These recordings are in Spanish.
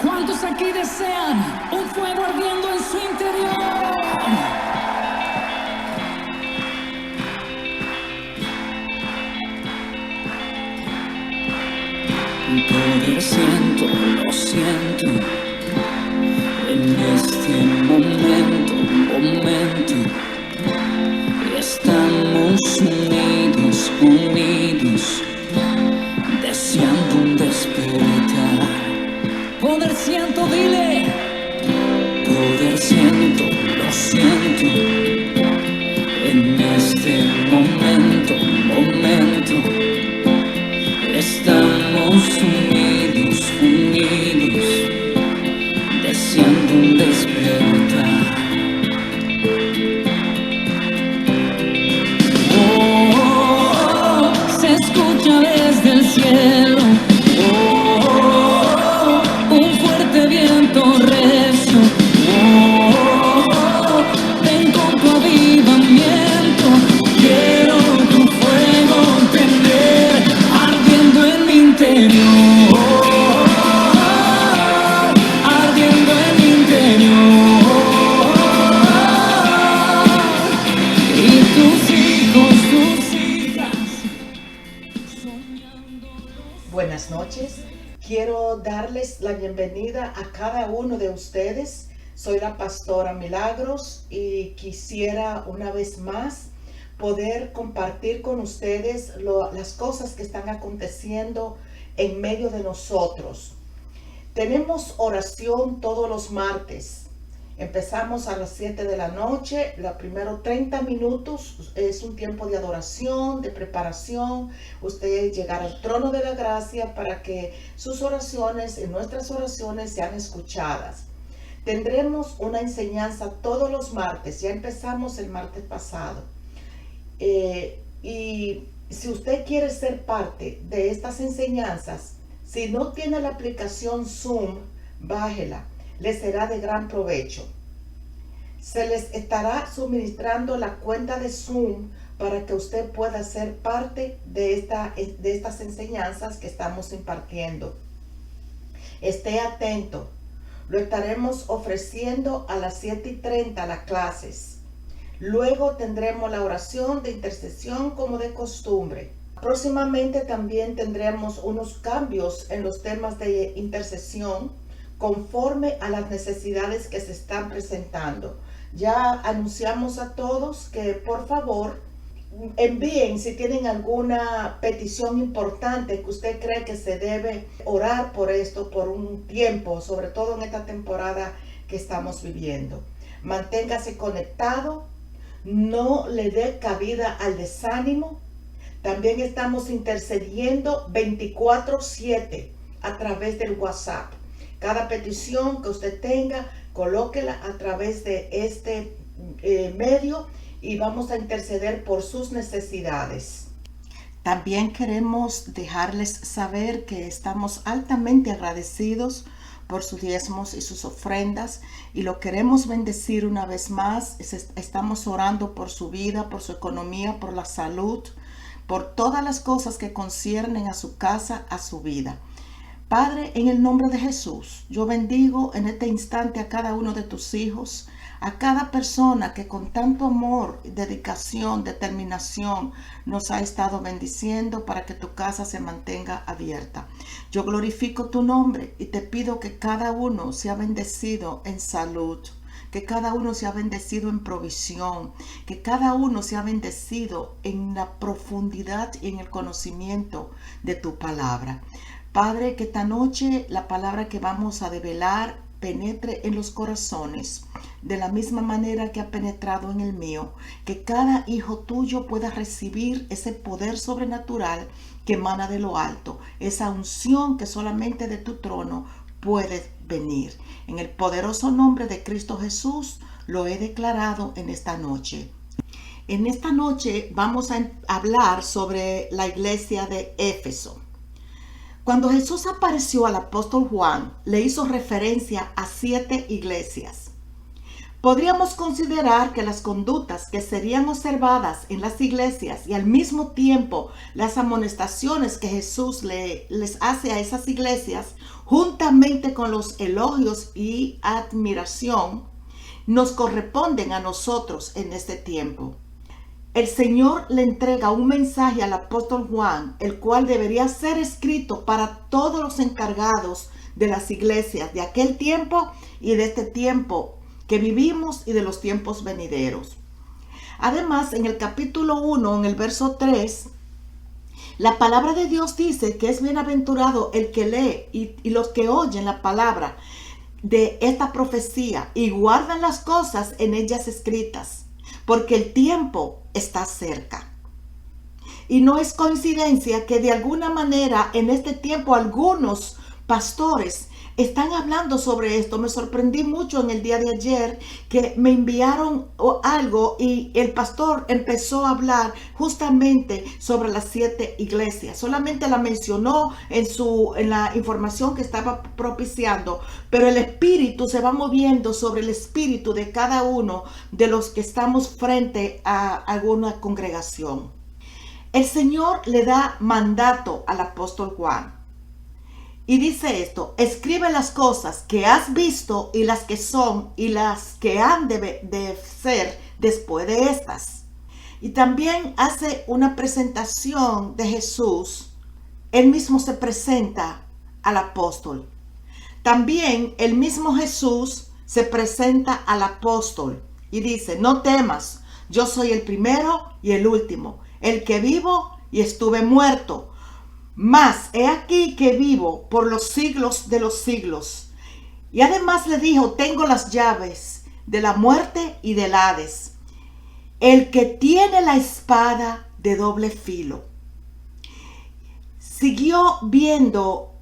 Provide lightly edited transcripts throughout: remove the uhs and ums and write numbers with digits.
¿Cuántos aquí desean un fuego ardiendo en su interior? Poder siento, lo siento, en este momento, estamos unidos, deseando un despertar. Poder siento, dile. Poder siento, lo siento, en este momento, estamos unidos, deseando un despertar. Oh, se escucha desde el cielo. Oh, un fuerte viento recio. Oh, ven con tu avivamiento. Quiero tu fuego tener ardiendo en mi interior. Ardiendo en mi interior. Y tus hijos, tus hijas, soñando. Buenas noches. Quiero darles la bienvenida a cada uno de ustedes. Soy la pastora Milagros y quisiera una vez más poder compartir con ustedes las cosas que están aconteciendo en medio de nosotros. Tenemos oración todos los martes. Empezamos a las 7 de la noche. Los primeros 30 minutos es un tiempo de adoración, de preparación. Usted llegará al trono de la gracia para que sus oraciones y nuestras oraciones sean escuchadas. Tendremos una enseñanza todos los martes. Ya empezamos el martes pasado. Y si usted quiere ser parte de estas enseñanzas, si no tiene la aplicación Zoom, bájela. Les será de gran provecho. Se les estará suministrando la cuenta de Zoom para que usted pueda ser parte de estas enseñanzas que estamos impartiendo. Esté atento. Lo estaremos ofreciendo a las 7:30 las clases. Luego tendremos la oración de intercesión como de costumbre. Próximamente también tendremos unos cambios en los temas de intercesión conforme a las necesidades que se están presentando. Ya anunciamos a todos que por favor envíen si tienen alguna petición importante que usted cree que se debe orar por esto por un tiempo, sobre todo en esta temporada que estamos viviendo. Manténgase conectado, no le dé cabida al desánimo. También estamos intercediendo 24/7 a través del WhatsApp. Cada petición que usted tenga, colóquela a través de este medio y vamos a interceder por sus necesidades. También queremos dejarles saber que estamos altamente agradecidos por sus diezmos y sus ofrendas y lo queremos bendecir una vez más. Estamos orando por su vida, por su economía, por la salud, por todas las cosas que conciernen a su casa, a su vida. Padre, en el nombre de Jesús, yo bendigo en este instante a cada uno de tus hijos, a cada persona que con tanto amor, dedicación, determinación nos ha estado bendiciendo para que tu casa se mantenga abierta. Yo glorifico tu nombre y te pido que cada uno sea bendecido en salud, que cada uno sea bendecido en provisión, que cada uno sea bendecido en la profundidad y en el conocimiento de tu palabra. Padre, que esta noche la palabra que vamos a develar penetre en los corazones de la misma manera que ha penetrado en el mío, que cada hijo tuyo pueda recibir ese poder sobrenatural que emana de lo alto, esa unción que solamente de tu trono puede venir. En el poderoso nombre de Cristo Jesús lo he declarado en esta noche. En esta noche vamos a hablar sobre la iglesia de Éfeso. Cuando Jesús apareció al apóstol Juan, le hizo referencia a 7 iglesias. Podríamos considerar que las conductas que serían observadas en las iglesias y al mismo tiempo las amonestaciones que Jesús les hace a esas iglesias, juntamente con los elogios y admiración, nos corresponden a nosotros en este tiempo. El Señor le entrega un mensaje al apóstol Juan, el cual debería ser escrito para todos los encargados de las iglesias de aquel tiempo y de este tiempo que vivimos y de los tiempos venideros. Además, en el capítulo 1, en el verso 3, la palabra de Dios dice que es bienaventurado el que lee y los que oyen la palabra de esta profecía y guardan las cosas en ellas escritas, porque el tiempo está cerca. Y no es coincidencia que de alguna manera en este tiempo algunos pastores están hablando sobre esto. Me sorprendí mucho en el día de ayer que me enviaron algo y el pastor empezó a hablar justamente sobre las 7 iglesias. Solamente la mencionó en la información que estaba propiciando, pero el espíritu se va moviendo sobre el espíritu de cada uno de los que estamos frente a alguna congregación. El Señor le da mandato al apóstol Juan. Y dice esto: escribe las cosas que has visto y las que son y las que han de ser después de estas. Y también hace una presentación de Jesús. Él mismo se presenta al apóstol. También el mismo Jesús se presenta al apóstol y dice: no temas, yo soy el primero y el último, el que vivo y estuve muerto. Mas he aquí que vivo por los siglos de los siglos. Y además le dijo: tengo las llaves de la muerte y del Hades. El que tiene la espada de doble filo. Siguió viendo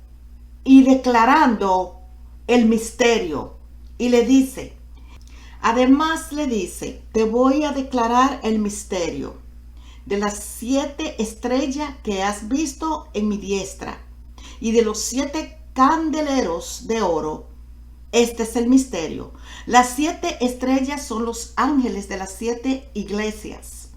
y declarando el misterio. Y le dice, además le dice: te voy a declarar el misterio de las 7 estrellas que has visto en mi diestra y de los 7 candeleros de oro. Este es el misterio. Las 7 estrellas son los ángeles de las 7 iglesias.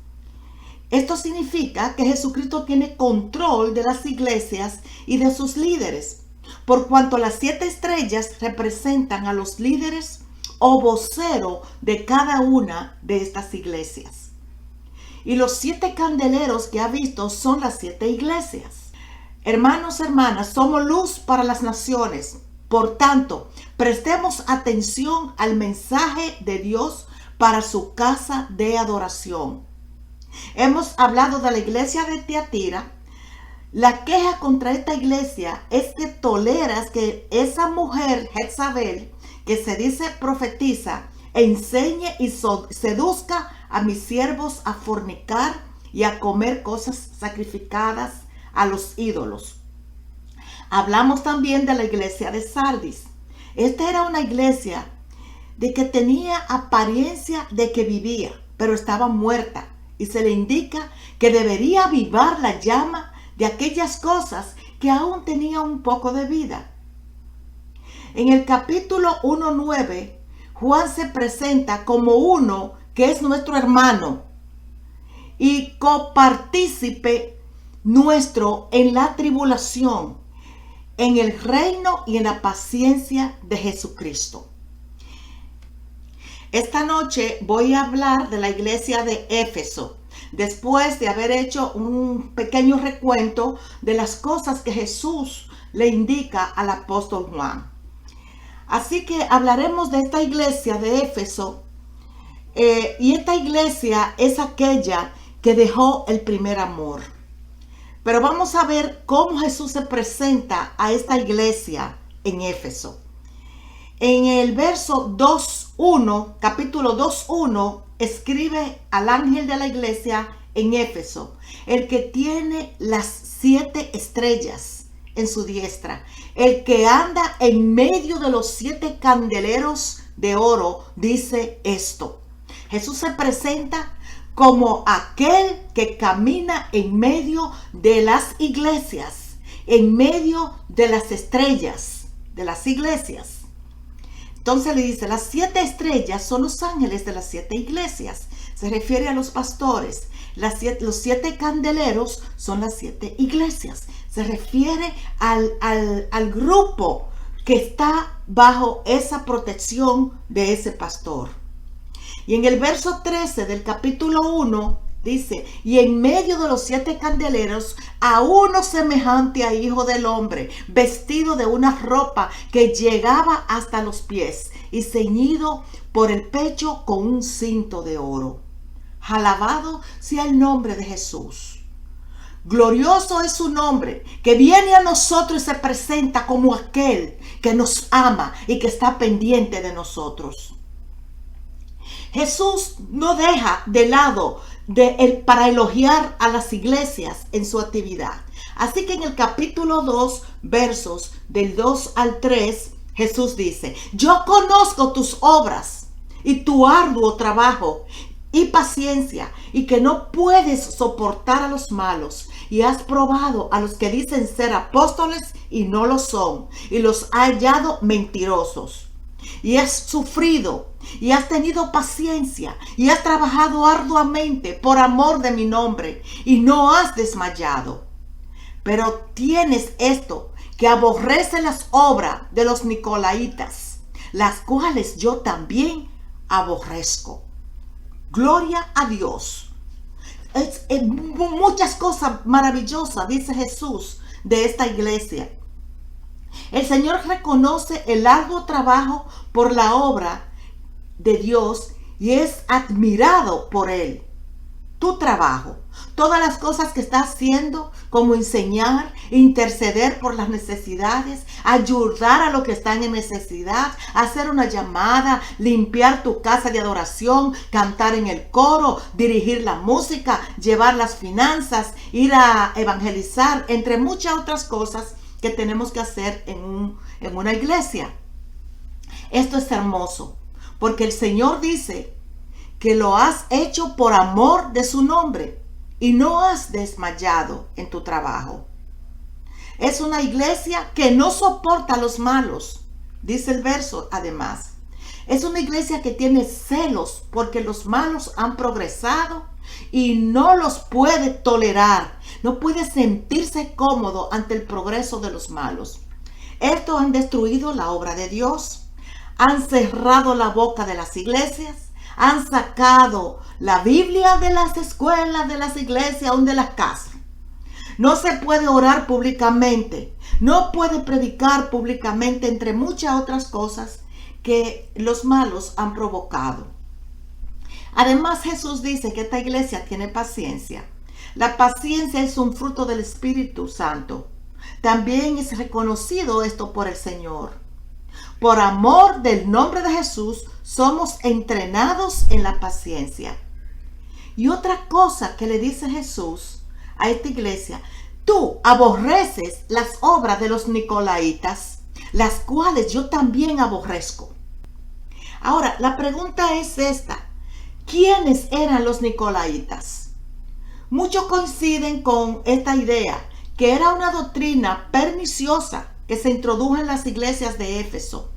Esto significa que Jesucristo tiene control de las iglesias y de sus líderes, por cuanto las 7 estrellas representan a los líderes o vocero de cada una de estas iglesias. Y los 7 candeleros que ha visto son las 7 iglesias. Hermanos, hermanas, somos luz para las naciones. Por tanto, prestemos atención al mensaje de Dios para su casa de adoración. Hemos hablado de la iglesia de Tiatira. La queja contra esta iglesia es que toleras que esa mujer Jezabel, que se dice profetiza, enseñe y seduzca a mis siervos a fornicar y a comer cosas sacrificadas a los ídolos. Hablamos también de la iglesia de Sardis. Esta era una iglesia de que tenía apariencia de que vivía, pero estaba muerta, y se le indica que debería avivar la llama de aquellas cosas que aún tenían un poco de vida. En el capítulo 1:9, Juan se presenta como uno que es nuestro hermano y copartícipe nuestro en la tribulación, en el reino y en la paciencia de Jesucristo. Esta noche voy a hablar de la iglesia de Éfeso, después de haber hecho un pequeño recuento de las cosas que Jesús le indica al apóstol Juan. Así que hablaremos de esta iglesia de Éfeso, y esta iglesia es aquella que dejó el primer amor. Pero vamos a ver cómo Jesús se presenta a esta iglesia en Éfeso. En el verso 2:1, capítulo 2:1, escribe al ángel de la iglesia en Éfeso: el que tiene las 7 estrellas en su diestra, el que anda en medio de los 7 candeleros de oro, dice esto. Jesús se presenta como aquel que camina en medio de las iglesias, en medio de las estrellas de las iglesias. Entonces le dice, las 7 estrellas son los ángeles de las 7 iglesias. Se refiere a los pastores. Los 7 candeleros son las 7 iglesias. Se refiere al grupo que está bajo esa protección de ese pastor. Y en el verso 13 del capítulo 1 dice, y en medio de los 7 candeleros, a uno semejante a hijo del hombre, vestido de una ropa que llegaba hasta los pies y ceñido por el pecho con un cinto de oro. Alabado sea el nombre de Jesús. Glorioso es su nombre, que viene a nosotros y se presenta como aquel que nos ama y que está pendiente de nosotros. Jesús no deja de lado para elogiar a las iglesias en su actividad. Así que en el capítulo 2, versos del 2 al 3, Jesús dice, yo conozco tus obras y tu arduo trabajo y paciencia, y que no puedes soportar a los malos, y has probado a los que dicen ser apóstoles y no lo son, y los has hallado mentirosos. Y has sufrido y has tenido paciencia y has trabajado arduamente por amor de mi nombre y no has desmayado. Pero tienes esto, que aborrece las obras de los nicolaitas, las cuales yo también aborrezco. Gloria a Dios. Muchas cosas maravillosas dice Jesús de esta iglesia. El Señor reconoce el arduo trabajo por la obra de Dios y es admirado por él. Tu trabajo, todas las cosas que estás haciendo, como enseñar, interceder por las necesidades, ayudar a los que están en necesidad, hacer una llamada, limpiar tu casa de adoración, cantar en el coro, dirigir la música, llevar las finanzas, ir a evangelizar, entre muchas otras cosas que tenemos que hacer en una iglesia. Esto es hermoso, porque el Señor dice que lo has hecho por amor de su nombre y no has desmayado en tu trabajo. Es una iglesia que no soporta a los malos, dice el verso además. Es una iglesia que tiene celos porque los malos han progresado y no los puede tolerar. No puede sentirse cómodo ante el progreso de los malos. Estos han destruido la obra de Dios, han cerrado la boca de las iglesias, han sacado la Biblia de las escuelas, de las iglesias, aún de las casas. No se puede orar públicamente, no puede predicar públicamente, entre muchas otras cosas que los malos han provocado. Además, Jesús dice que esta iglesia tiene paciencia. La paciencia es un fruto del Espíritu Santo. También es reconocido esto por el Señor. Por amor del nombre de Jesús, somos entrenados en la paciencia. Y otra cosa que le dice Jesús a esta iglesia, tú aborreces las obras de los nicolaitas, las cuales yo también aborrezco. Ahora, la pregunta es esta: ¿quiénes eran los nicolaitas? Muchos coinciden con esta idea, que era una doctrina perniciosa que se introdujo en las iglesias de Éfeso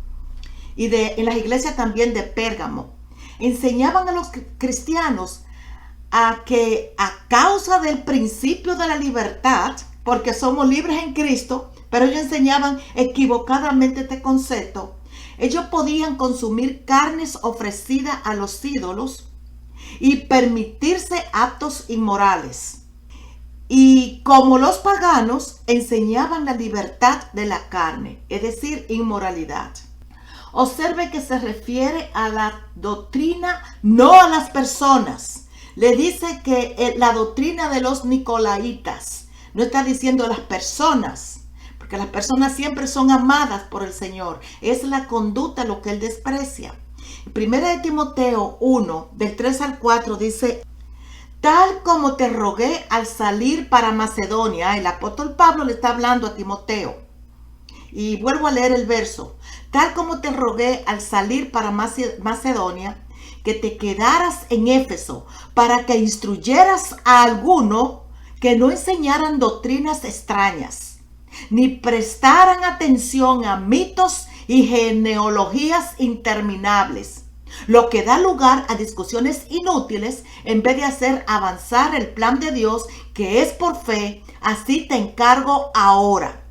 y en las iglesias también de Pérgamo. Enseñaban a los cristianos a que a causa del principio de la libertad, porque somos libres en Cristo, pero ellos enseñaban equivocadamente este concepto. Ellos podían consumir carnes ofrecidas a los ídolos y permitirse actos inmorales. Y como los paganos, enseñaban la libertad de la carne, es decir, inmoralidad. Observe que se refiere a la doctrina, no a las personas. Le dice que la doctrina de los nicolaitas, no está diciendo las personas, porque las personas siempre son amadas por el Señor. Es la conducta lo que él desprecia. Primera de Timoteo 1, del 3 al 4 dice: tal como te rogué al salir para Macedonia. El apóstol Pablo le está hablando a Timoteo. Y vuelvo a leer el verso. Tal como te rogué al salir para Macedonia, que te quedaras en Éfeso, para que instruyeras a alguno que no enseñaran doctrinas extrañas, ni prestaran atención a mitos y genealogías interminables, lo que da lugar a discusiones inútiles en vez de hacer avanzar el plan de Dios, que es por fe. Así te encargo ahora.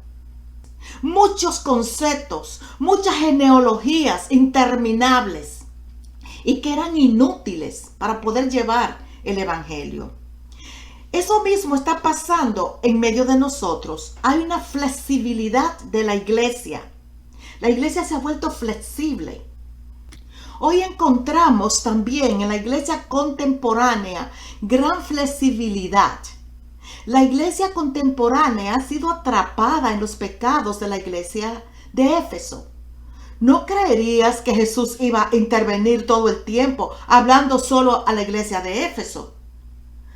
Muchos conceptos, muchas genealogías interminables y que eran inútiles para poder llevar el evangelio. Eso mismo está pasando en medio de nosotros. Hay una flexibilidad de la iglesia. La iglesia se ha vuelto flexible. Hoy encontramos también en la iglesia contemporánea gran flexibilidad. La iglesia contemporánea ha sido atrapada en los pecados de la iglesia de Éfeso. ¿No creerías que Jesús iba a intervenir todo el tiempo hablando solo a la iglesia de Éfeso?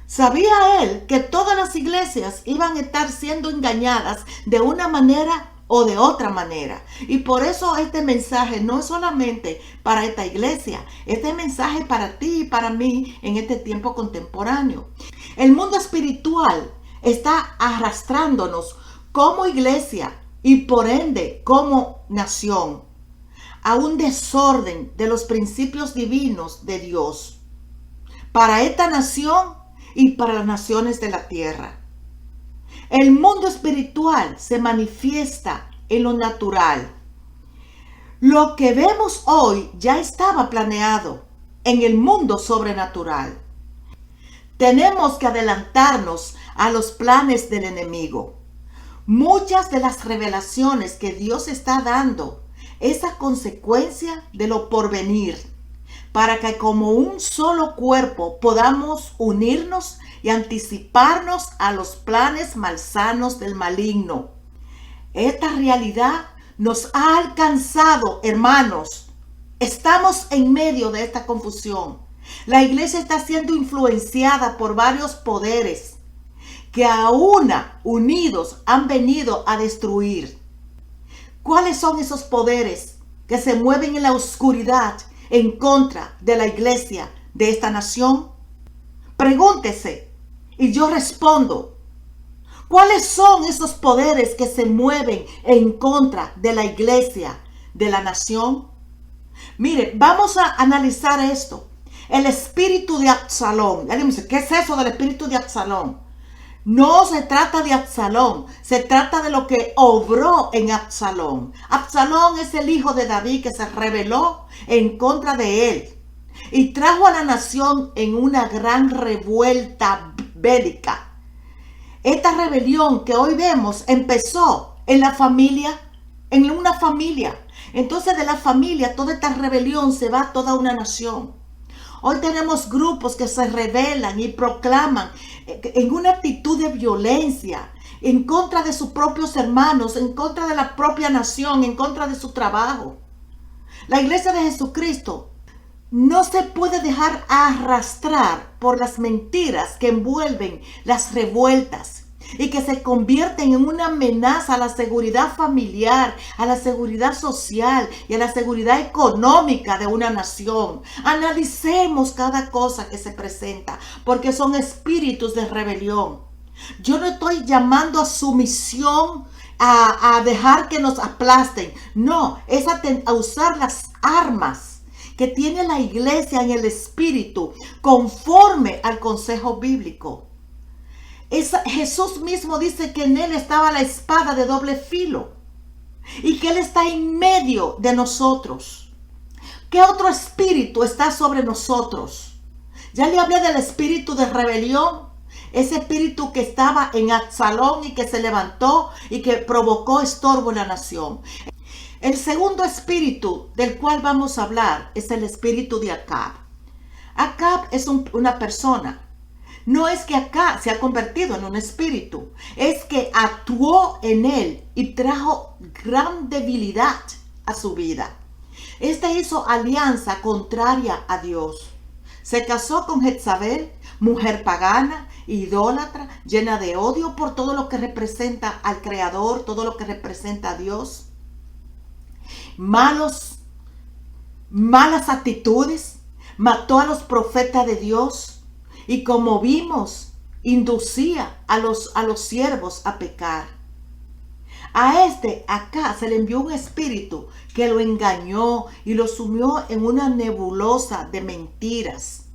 ¿Sabía él que todas las iglesias iban a estar siendo engañadas de una manera o de otra manera? Y por eso este mensaje no es solamente para esta iglesia, este mensaje para ti y para mí en este tiempo contemporáneo. El mundo espiritual está arrastrándonos como iglesia y por ende como nación a un desorden de los principios divinos de Dios para esta nación y para las naciones de la tierra. El mundo espiritual se manifiesta en lo natural. Lo que vemos hoy ya estaba planeado en el mundo sobrenatural. Tenemos que adelantarnos a los planes del enemigo. Muchas de las revelaciones que Dios está dando es a consecuencia de lo porvenir, para que como un solo cuerpo podamos unirnos y anticiparnos a los planes malsanos del maligno. Esta realidad nos ha alcanzado, hermanos. Estamos en medio de esta confusión. La iglesia está siendo influenciada por varios poderes que unidos han venido a destruir. ¿Cuáles son esos poderes que se mueven en la oscuridad en contra de la iglesia de esta nación? Pregúntese y yo respondo. ¿Cuáles son esos poderes que se mueven en contra de la iglesia de la nación? Mire, vamos a analizar esto. El espíritu de Absalón. ¿Qué es eso del espíritu de Absalón? No se trata de Absalón, se trata de lo que obró en Absalón. Absalón es el hijo de David que se rebeló en contra de él y trajo a la nación en una gran revuelta bélica. Esta rebelión que hoy vemos empezó en la familia, en una familia. Entonces de la familia toda esta rebelión se va a toda una nación. Hoy tenemos grupos que se rebelan y proclaman en una actitud de violencia en contra de sus propios hermanos, en contra de la propia nación, en contra de su trabajo. La iglesia de Jesucristo no se puede dejar arrastrar por las mentiras que envuelven las revueltas y que se convierten en una amenaza a la seguridad familiar, a la seguridad social y a la seguridad económica de una nación. Analicemos cada cosa que se presenta, porque son espíritus de rebelión. Yo no estoy llamando a sumisión, a dejar que nos aplasten. No, es a usar las armas que tiene la iglesia en el espíritu conforme al consejo bíblico. Jesús mismo dice que en él estaba la espada de doble filo y que él está en medio de nosotros. ¿Qué otro espíritu está sobre nosotros? Ya le hablé del espíritu de rebelión, ese espíritu que estaba en Absalón y que se levantó y que provocó estorbo en la nación. El segundo espíritu del cual vamos a hablar es el espíritu de Acab. Acab es una persona. No es que acá se ha convertido en un espíritu, es que actuó en él y trajo gran debilidad a su vida. Este hizo alianza contraria a Dios. Se casó con Jezabel, mujer pagana, idólatra, llena de odio por todo lo que representa al Creador, todo lo que representa a Dios. Malas actitudes, mató a los profetas de Dios. Y como vimos, inducía a los siervos a pecar. A este acá se le envió un espíritu que lo engañó y lo sumió en una nebulosa de mentiras,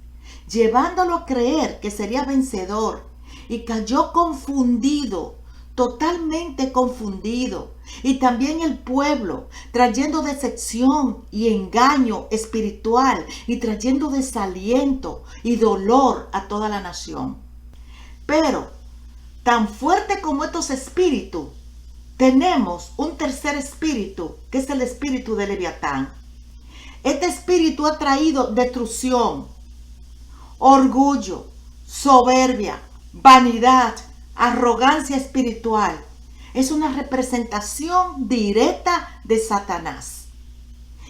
llevándolo a creer que sería vencedor, y cayó confundido, totalmente confundido, y también el pueblo, trayendo decepción y engaño espiritual y trayendo desaliento y dolor a toda la nación. Pero tan fuerte como estos espíritus, tenemos un tercer espíritu, que es el espíritu de Leviatán. Este espíritu ha traído destrucción, orgullo, soberbia, vanidad, arrogancia espiritual. Es una representación directa de Satanás.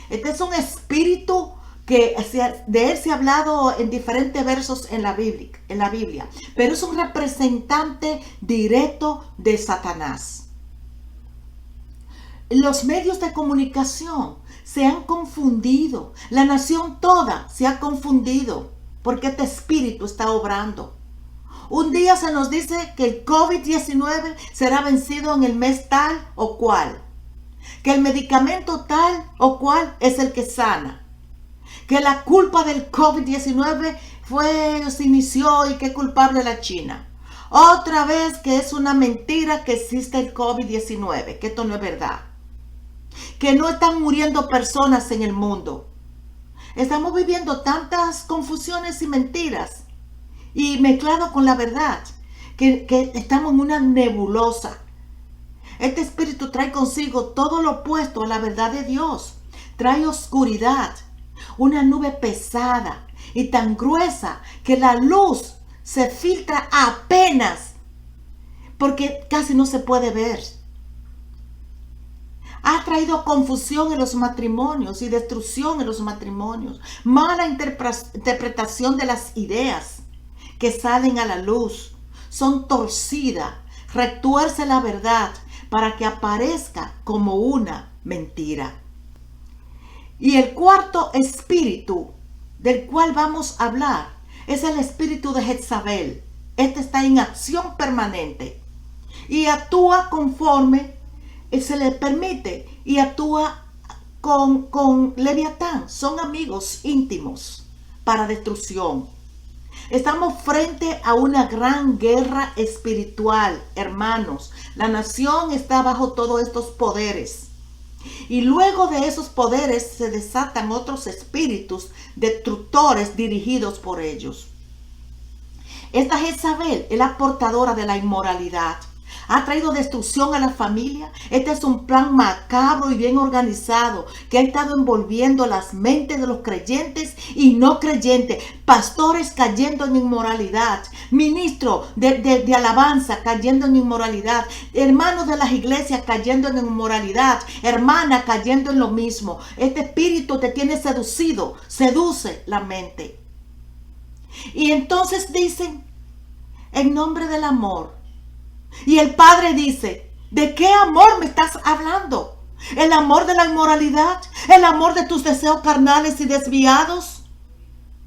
Este es un espíritu que de él se ha hablado en diferentes versos en la Biblia, pero es un representante directo de Satanás. Los medios de comunicación se han confundido, la nación toda se ha confundido porque este espíritu está obrando. Un día se nos dice que el COVID-19 será vencido en el mes tal o cual, que el medicamento tal o cual es el que sana, que la culpa del COVID-19 se inició y que es culpable la China. Otra vez que es una mentira que existe el COVID-19, que esto no es verdad, que no están muriendo personas en el mundo. Estamos viviendo tantas confusiones y mentiras y mezclado con la verdad, que estamos en una nebulosa. Este espíritu trae consigo todo lo opuesto a la verdad de Dios. Trae oscuridad, una nube pesada y tan gruesa que la luz se filtra apenas, porque casi no se puede ver. Ha traído confusión en los matrimonios y destrucción en los matrimonios. Mala interpretación de las ideas que salen a la luz. Son torcidas, retuerce la verdad para que aparezca como una mentira. Y el cuarto espíritu del cual vamos a hablar es el espíritu de Jezabel. Este está en acción permanente y actúa conforme se le permite y actúa con Leviatán. Son amigos íntimos para destrucción. Estamos frente a una gran guerra espiritual, hermanos. La nación está bajo todos estos poderes. Y luego de esos poderes se desatan otros espíritus destructores dirigidos por ellos. Esta Jezabel es la portadora de la inmoralidad. Ha traído destrucción a la familia. Este es un plan macabro y bien organizado que ha estado envolviendo las mentes de los creyentes y no creyentes. Pastores cayendo en inmoralidad. Ministros de alabanza cayendo en inmoralidad. Hermanos de las iglesias cayendo en inmoralidad. Hermanas cayendo en lo mismo. Este espíritu te tiene seducido. Seduce la mente. Y entonces dicen, en nombre del amor. Y el Padre dice, ¿de qué amor me estás hablando? ¿El amor de la inmoralidad? ¿El amor de tus deseos carnales y desviados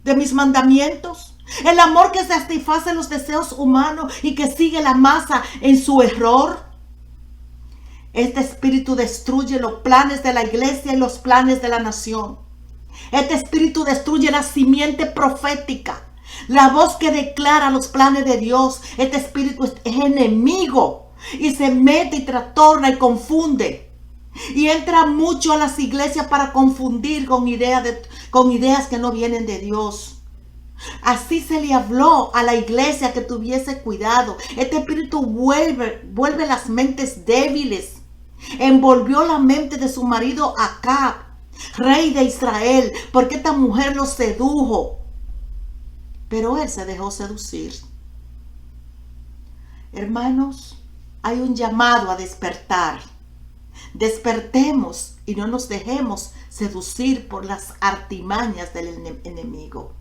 de mis mandamientos? ¿El amor que satisface los deseos humanos y que sigue la masa en su error? Este espíritu destruye los planes de la iglesia y los planes de la nación. Este espíritu destruye la simiente profética. La voz que declara los planes de Dios. Este espíritu es enemigo y se mete y trastorna y confunde. Y entra mucho a las iglesias para confundir con ideas que no vienen de Dios. Así se le habló a la iglesia que tuviese cuidado. Este espíritu vuelve las mentes débiles. Envolvió la mente de su marido Acab, rey de Israel, porque esta mujer lo sedujo. Pero él se dejó seducir. Hermanos, hay un llamado a despertar. Despertemos y no nos dejemos seducir por las artimañas del enemigo.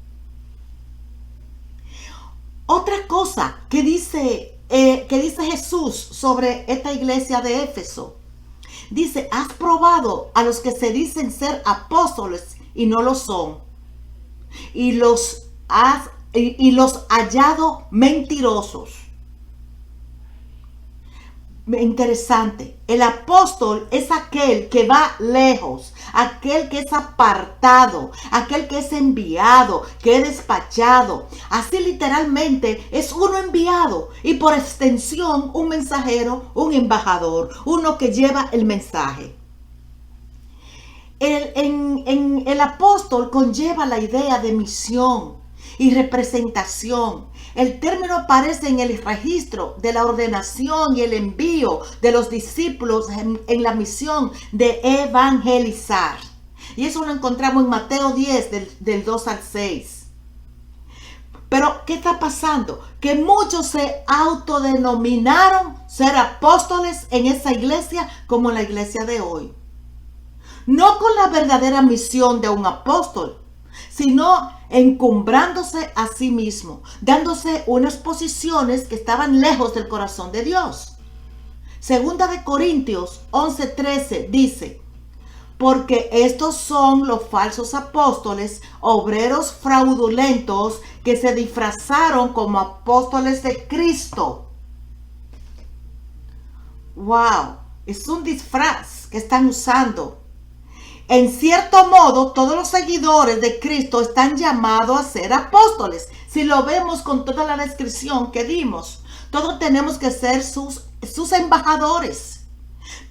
Otra cosa que dice Jesús sobre esta iglesia de Éfeso. Dice, has probado a los que se dicen ser apóstoles y no lo son. Y los hallado mentirosos. interesante. El apóstol es aquel que va lejos, aquel que es apartado, aquel que es enviado, que es despachado. Así literalmente es uno enviado y por extensión un mensajero, un embajador, uno que lleva el mensaje. El apóstol conlleva la idea de misión y representación. El término aparece en el registro de la ordenación y el envío de los discípulos en la misión de evangelizar. Y eso lo encontramos en Mateo 10, del 2 al 6. Pero, ¿qué está pasando? Que muchos se autodenominaron ser apóstoles en esa iglesia como en la iglesia de hoy. No con la verdadera misión de un apóstol, sino encumbrándose a sí mismo, dándose unas posiciones que estaban lejos del corazón de Dios. Segunda de Corintios 11:13 dice: porque estos son los falsos apóstoles, obreros fraudulentos que se disfrazaron como apóstoles de Cristo. ¡Wow! Es un disfraz que están usando. En cierto modo, todos los seguidores de Cristo están llamados a ser apóstoles. Si lo vemos con toda la descripción que dimos, todos tenemos que ser sus embajadores.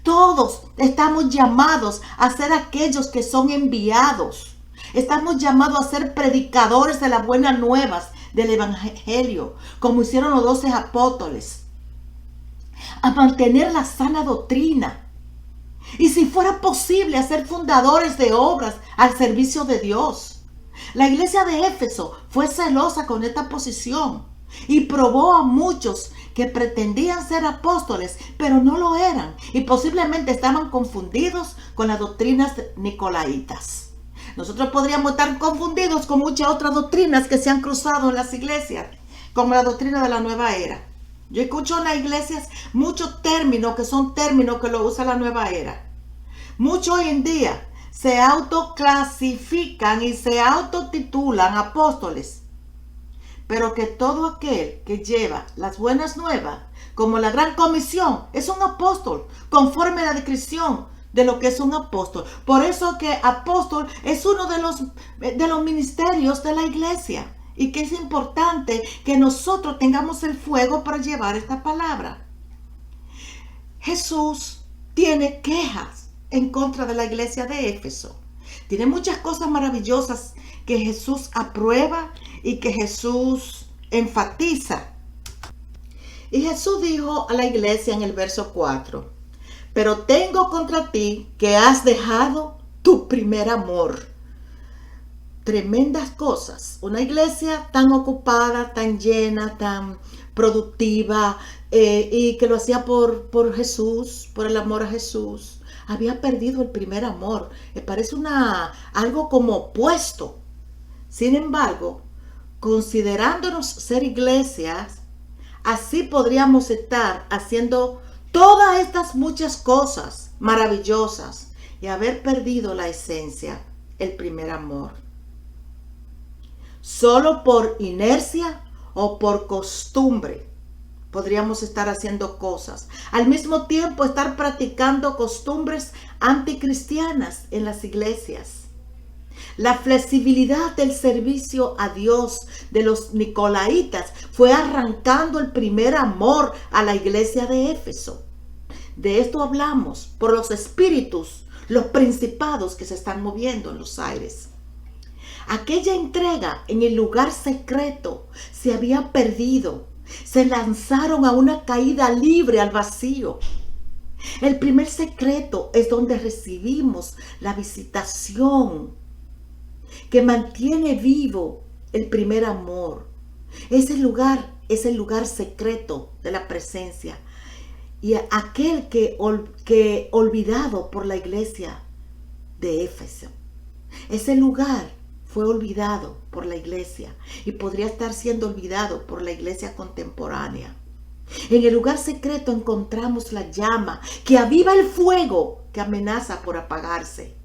Todos estamos llamados a ser aquellos que son enviados. Estamos llamados a ser predicadores de las buenas nuevas del evangelio, como hicieron los 12 apóstoles. A mantener la sana doctrina. Y si fuera posible, a ser fundadores de obras al servicio de Dios. La iglesia de Éfeso fue celosa con esta posición y probó a muchos que pretendían ser apóstoles, pero no lo eran y posiblemente estaban confundidos con las doctrinas nicolaitas. Nosotros podríamos estar confundidos con muchas otras doctrinas que se han cruzado en las iglesias, como la doctrina de la nueva era. Yo escucho en las iglesias muchos términos que son términos que lo usa la nueva era. Muchos hoy en día se autoclasifican y se autotitulan apóstoles. Pero que todo aquel que lleva las buenas nuevas, como la gran comisión, es un apóstol, conforme a la descripción de lo que es un apóstol. Por eso que apóstol es uno de los ministerios de la iglesia. Y que es importante que nosotros tengamos el fuego para llevar esta palabra. Jesús tiene quejas en contra de la iglesia de Éfeso. Tiene muchas cosas maravillosas que Jesús aprueba y que Jesús enfatiza. Y Jesús dijo a la iglesia en el verso 4: pero tengo contra ti que has dejado tu primer amor. Tremendas cosas. Una iglesia tan ocupada, tan llena, tan productiva, y que lo hacía por Jesús, por el amor a Jesús, había perdido el primer amor. Me parece algo como opuesto. Sin embargo, considerándonos ser iglesias, así podríamos estar haciendo todas estas muchas cosas maravillosas y haber perdido la esencia, el primer amor. Solo por inercia o por costumbre podríamos estar haciendo cosas. Al mismo tiempo estar practicando costumbres anticristianas en las iglesias. La flexibilidad del servicio a Dios de los nicolaitas fue arrancando el primer amor a la iglesia de Éfeso. De esto hablamos por los espíritus, los principados que se están moviendo en los aires. Aquella entrega en el lugar secreto se había perdido. Se lanzaron a una caída libre al vacío. El primer secreto es donde recibimos la visitación que mantiene vivo el primer amor. Ese lugar es el lugar secreto de la presencia. Y aquel que olvidado por la iglesia de Éfeso. Ese lugar fue olvidado por la iglesia y podría estar siendo olvidado por la iglesia contemporánea. En el lugar secreto encontramos la llama que aviva el fuego que amenaza por apagarse.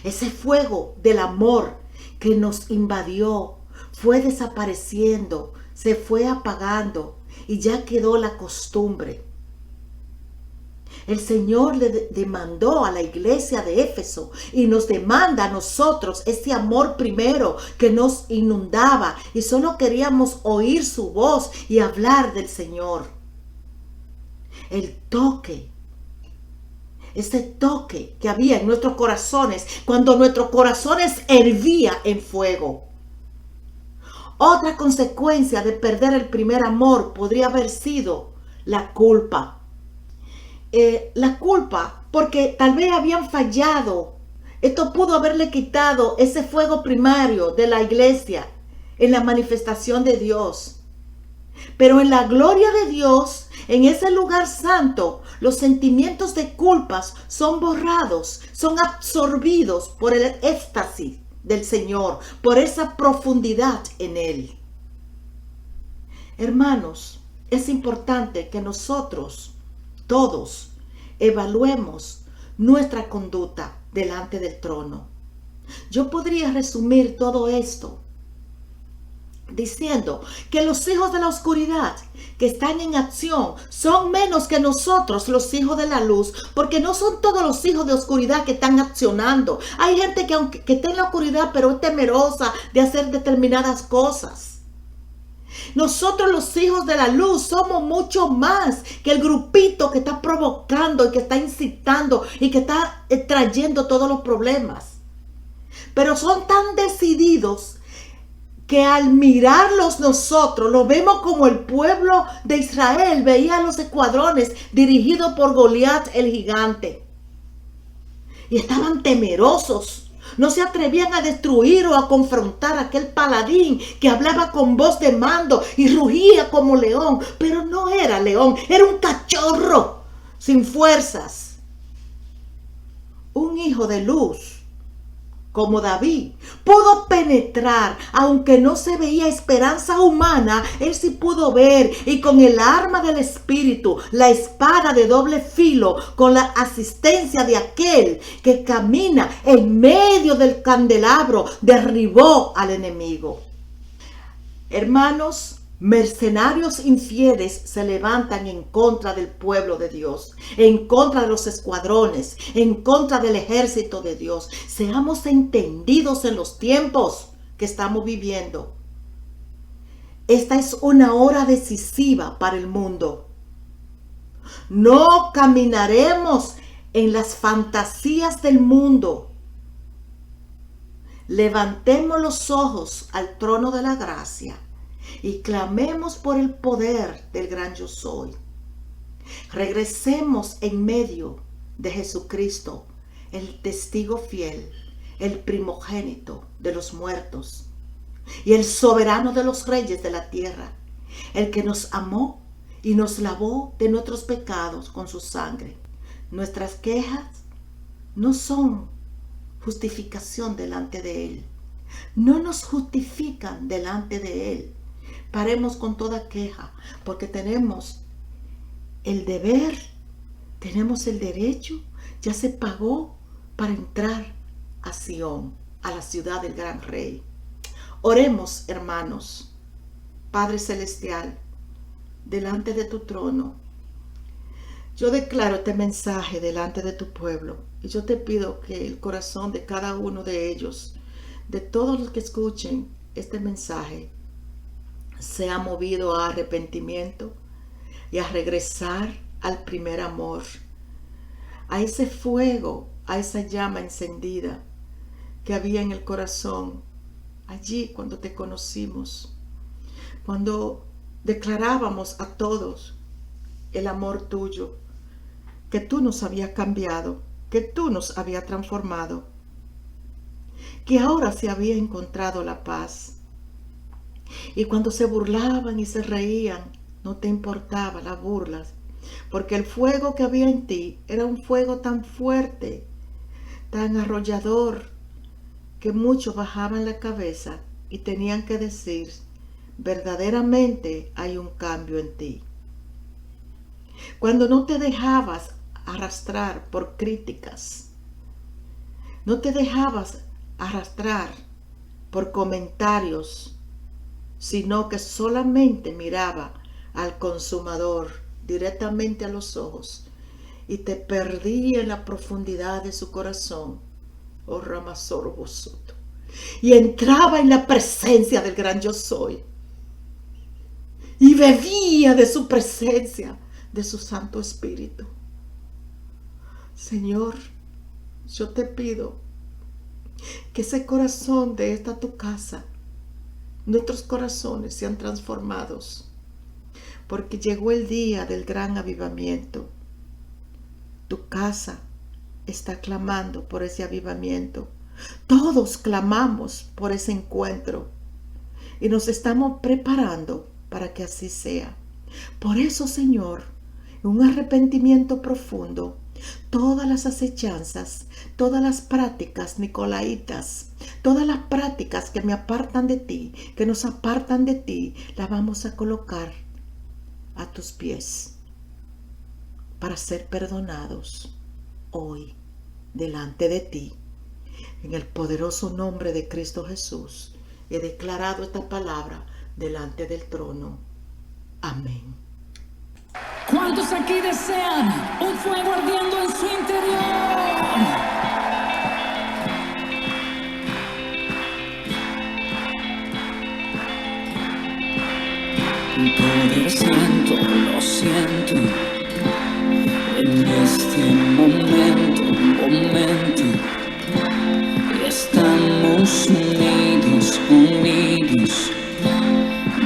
Ese fuego del amor que nos invadió fue desapareciendo, se fue apagando y ya quedó la costumbre. El Señor le demandó a la iglesia de Éfeso y nos demanda a nosotros ese amor primero que nos inundaba y solo queríamos oír su voz y hablar del Señor. El toque, ese toque que había en nuestros corazones cuando nuestros corazones hervían en fuego. Otra consecuencia de perder el primer amor podría haber sido la culpa. La culpa, porque tal vez habían fallado. Esto pudo haberle quitado ese fuego primario de la iglesia en la manifestación de Dios. Pero en la gloria de Dios, en ese lugar santo, los sentimientos de culpas son borrados, son absorbidos por el éxtasis del Señor, por esa profundidad en Él. Hermanos, es importante que nosotros todos evaluemos nuestra conducta delante del trono. Yo podría resumir todo esto diciendo que los hijos de la oscuridad que están en acción son menos que nosotros, los hijos de la luz, porque no son todos los hijos de oscuridad que están accionando. Hay gente que está en la oscuridad pero es temerosa de hacer determinadas cosas. Nosotros los hijos de la luz somos mucho más que el grupito que está provocando y que está incitando y que está trayendo todos los problemas. Pero son tan decididos que al mirarlos nosotros, lo vemos como el pueblo de Israel veía los escuadrones dirigidos por Goliat el gigante. Y estaban temerosos. No se atrevían a destruir o a confrontar a aquel paladín que hablaba con voz de mando y rugía como león. Pero no era león, era un cachorro sin fuerzas. Un hijo de luz como David pudo penetrar, aunque no se veía esperanza humana, él sí pudo ver, y con el arma del Espíritu, la espada de doble filo, con la asistencia de aquel que camina en medio del candelabro, derribó al enemigo. Hermanos, mercenarios infieles se levantan en contra del pueblo de Dios, en contra de los escuadrones, en contra del ejército de Dios. Seamos entendidos en los tiempos que estamos viviendo. Esta es una hora decisiva para el mundo. No caminaremos en las fantasías del mundo. Levantemos los ojos al trono de la gracia y clamemos por el poder del gran yo soy. Regresemos en medio de Jesucristo, el testigo fiel, el primogénito de los muertos y el soberano de los reyes de la tierra, el que nos amó y nos lavó de nuestros pecados con su sangre. Nuestras quejas no son justificación delante de Él. No nos justifican delante de Él. Paremos con toda queja, porque tenemos el deber, tenemos el derecho, ya se pagó para entrar a Sión, a la ciudad del gran rey. Oremos, hermanos. Padre celestial, delante de tu trono, yo declaro este mensaje delante de tu pueblo y yo te pido que el corazón de cada uno de ellos, de todos los que escuchen este mensaje, sea movido a arrepentimiento y a regresar al primer amor, a ese fuego, a esa llama encendida que había en el corazón allí cuando te conocimos, cuando declarábamos a todos el amor tuyo, que tú nos habías cambiado, que tú nos habías transformado, que ahora se había encontrado la paz. Y cuando se burlaban y se reían, no te importaba las burlas, porque el fuego que había en ti era un fuego tan fuerte, tan arrollador, que muchos bajaban la cabeza y tenían que decir, verdaderamente hay un cambio en ti. Cuando no te dejabas arrastrar por críticas, no te dejabas arrastrar por comentarios, sino que solamente miraba al consumador directamente a los ojos y te perdí en la profundidad de su corazón, oh Ramasorbosoto, y entraba en la presencia del gran yo soy y bebía de su presencia, de su Santo Espíritu. Señor, yo te pido que ese corazón de esta tu casa, nuestros corazones sean transformados, porque llegó el día del gran avivamiento. Tu casa está clamando por ese avivamiento. Todos clamamos por ese encuentro y nos estamos preparando para que así sea. Por eso, Señor, un arrepentimiento profundo, todas las acechanzas, todas las prácticas nicolaitas, todas las prácticas que me apartan de ti, que nos apartan de ti, las vamos a colocar a tus pies para ser perdonados hoy delante de ti. En el poderoso nombre de Cristo Jesús he declarado esta palabra delante del trono. Amén. ¿Cuántos aquí desean un fuego ardiendo en su interior? Poder siento, lo siento, en este momento, estamos unidos,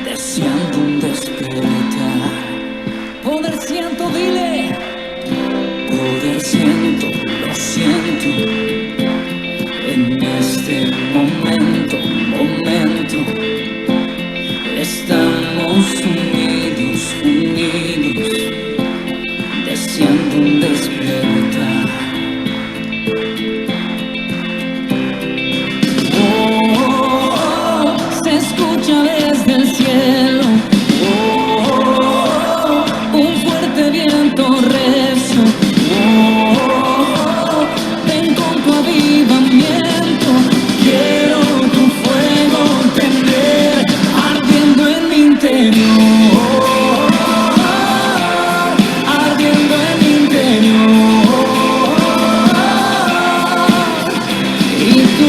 deseando un despertar. Poder siento, dile. Poder siento, lo siento, en este momento, estamos unidos, deseando un despertar. Se escucha desde el cielo. Un fuerte viento recio. Ven con tu avivamiento. Quiero tu fuego tener ardiendo en mi interior. Ardiendo en mi interior. Y tú